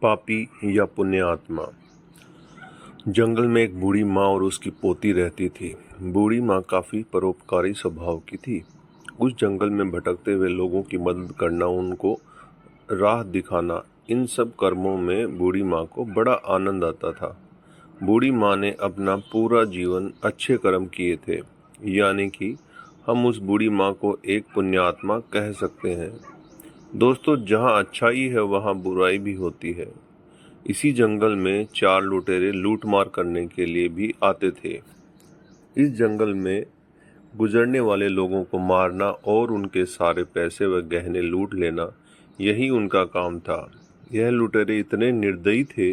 पापी या पुण्य आत्मा। जंगल में एक बूढ़ी माँ और उसकी पोती रहती थी। बूढ़ी माँ काफ़ी परोपकारी स्वभाव की थी। उस जंगल में भटकते हुए लोगों की मदद करना, उनको राह दिखाना, इन सब कर्मों में बूढ़ी माँ को बड़ा आनंद आता था। बूढ़ी माँ ने अपना पूरा जीवन अच्छे कर्म किए थे, यानी कि हम उस बूढ़ी माँ को एक पुण्यात्मा कह सकते हैं। दोस्तों, जहाँ अच्छाई है वहाँ बुराई भी होती है। इसी जंगल में 4 लुटेरे लूट मार करने के लिए भी आते थे। इस जंगल में गुजरने वाले लोगों को मारना और उनके सारे पैसे व गहने लूट लेना, यही उनका काम था। यह लुटेरे इतने निर्दयी थे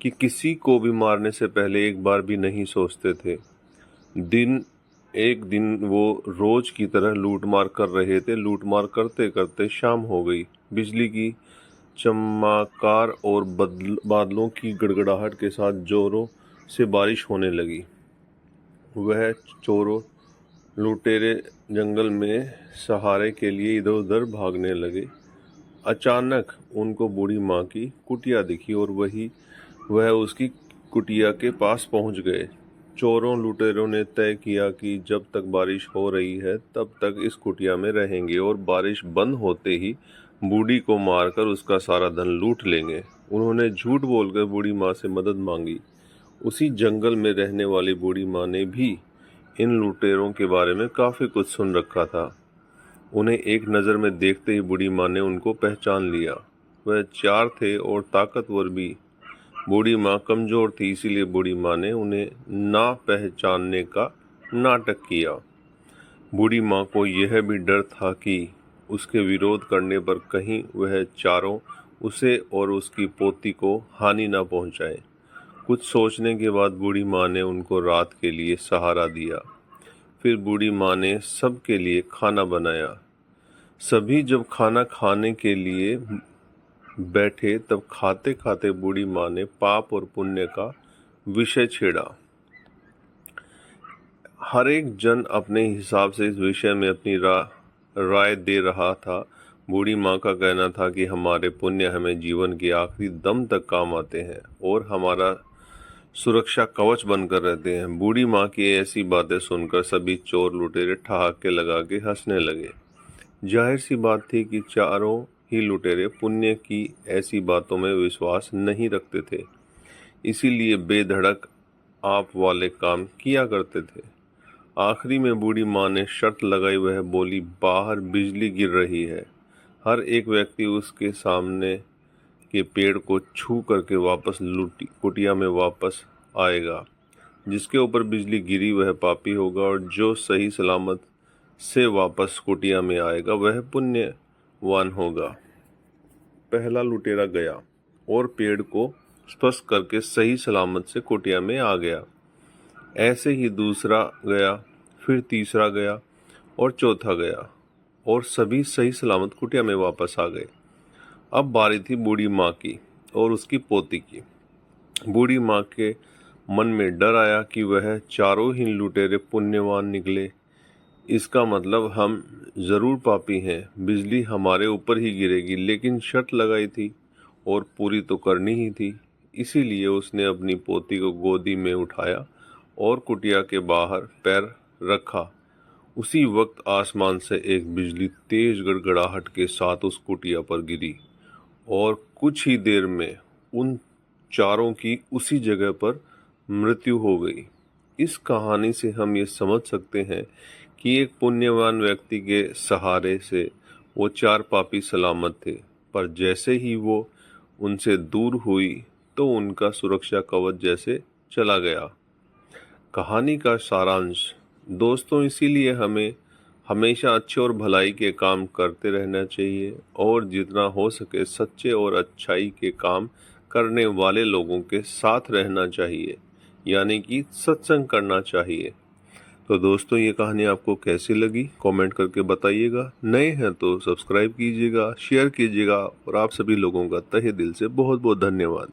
कि किसी को भी मारने से पहले एक बार भी नहीं सोचते थे। एक दिन वो रोज की तरह लूटमार कर रहे थे। लूटमार करते करते शाम हो गई। बिजली की चमकार और बादलों की गड़गड़ाहट के साथ जोरों से बारिश होने लगी। वह चोरों लुटेरे जंगल में सहारे के लिए इधर उधर भागने लगे। अचानक उनको बूढ़ी माँ की कुटिया दिखी और वह उसकी कुटिया के पास पहुंच गए। चोरों लुटेरों ने तय किया कि जब तक बारिश हो रही है तब तक इस कुटिया में रहेंगे और बारिश बंद होते ही बूढ़ी को मारकर उसका सारा धन लूट लेंगे। उन्होंने झूठ बोलकर बूढ़ी माँ से मदद मांगी। उसी जंगल में रहने वाली बूढ़ी माँ ने भी इन लुटेरों के बारे में काफ़ी कुछ सुन रखा था। उन्हें एक नज़र में देखते ही बूढ़ी माँ ने उनको पहचान लिया। वह 4 थे और ताकतवर भी। बूढ़ी माँ कमज़ोर थी, इसीलिए बूढ़ी माँ ने उन्हें ना पहचानने का नाटक किया। बूढ़ी माँ को यह भी डर था कि उसके विरोध करने पर कहीं वह चारों उसे और उसकी पोती को हानि ना पहुँचाए। कुछ सोचने के बाद बूढ़ी माँ ने उनको रात के लिए सहारा दिया। फिर बूढ़ी माँ ने सबके लिए खाना बनाया। सभी जब खाना खाने के लिए बैठे तब खाते खाते बूढ़ी माँ ने पाप और पुण्य का विषय छेड़ा। हर एक जन अपने हिसाब से इस विषय में अपनी राय दे रहा था। बूढ़ी माँ का कहना था कि हमारे पुण्य हमें जीवन के आखिरी दम तक काम आते हैं और हमारा सुरक्षा कवच बनकर रहते हैं। बूढ़ी माँ की ऐसी बातें सुनकर सभी चोर लुटेरे ठहाके लगा के हंसने लगे। जाहिर सी बात थी कि चारों ही लुटेरे पुण्य की ऐसी बातों में विश्वास नहीं रखते थे, इसीलिए बेधड़क आप वाले काम किया करते थे। आखिरी में बूढ़ी माँ ने शर्त लगाई। वह बोली, बाहर बिजली गिर रही है, हर एक व्यक्ति उसके सामने के पेड़ को छू करके वापस कुटिया में वापस आएगा। जिसके ऊपर बिजली गिरी वह पापी होगा और जो सही सलामत से वापस कुटिया में आएगा वह पुण्यवान होगा। पहला लुटेरा गया और पेड़ को स्पर्श करके सही सलामत से कुटिया में आ गया। ऐसे ही दूसरा गया, फिर तीसरा गया और चौथा गया और सभी सही सलामत कुटिया में वापस आ गए। अब बारी थी बूढ़ी माँ की और उसकी पोती की। बूढ़ी माँ के मन में डर आया कि वह चारों ही लुटेरे पुण्यवान निकले। इसका मतलब हम ज़रूर पापी हैं। बिजली हमारे ऊपर ही गिरेगी, लेकिन शर्त लगाई थी और पूरी तो करनी ही थी। इसीलिए उसने अपनी पोती को गोदी में उठाया और कुटिया के बाहर पैर रखा। उसी वक्त आसमान से एक बिजली तेज गड़गड़ाहट के साथ उस कुटिया पर गिरी और कुछ ही देर में उन चारों की उसी जगह पर मृत्यु हो गई। इस कहानी से हम ये समझ सकते हैं कि एक पुण्यवान व्यक्ति के सहारे से वो 4 पापी सलामत थे, पर जैसे ही वो उनसे दूर हुई तो उनका सुरक्षा कवच जैसे चला गया। कहानी का सारांश दोस्तों, इसीलिए हमें हमेशा अच्छे और भलाई के काम करते रहना चाहिए और जितना हो सके सच्चे और अच्छाई के काम करने वाले लोगों के साथ रहना चाहिए, यानी कि सत्संग करना चाहिए। तो दोस्तों, ये कहानी आपको कैसी लगी कमेंट करके बताइएगा। नए हैं तो सब्सक्राइब कीजिएगा, शेयर कीजिएगा और आप सभी लोगों का तहे दिल से बहुत बहुत धन्यवाद।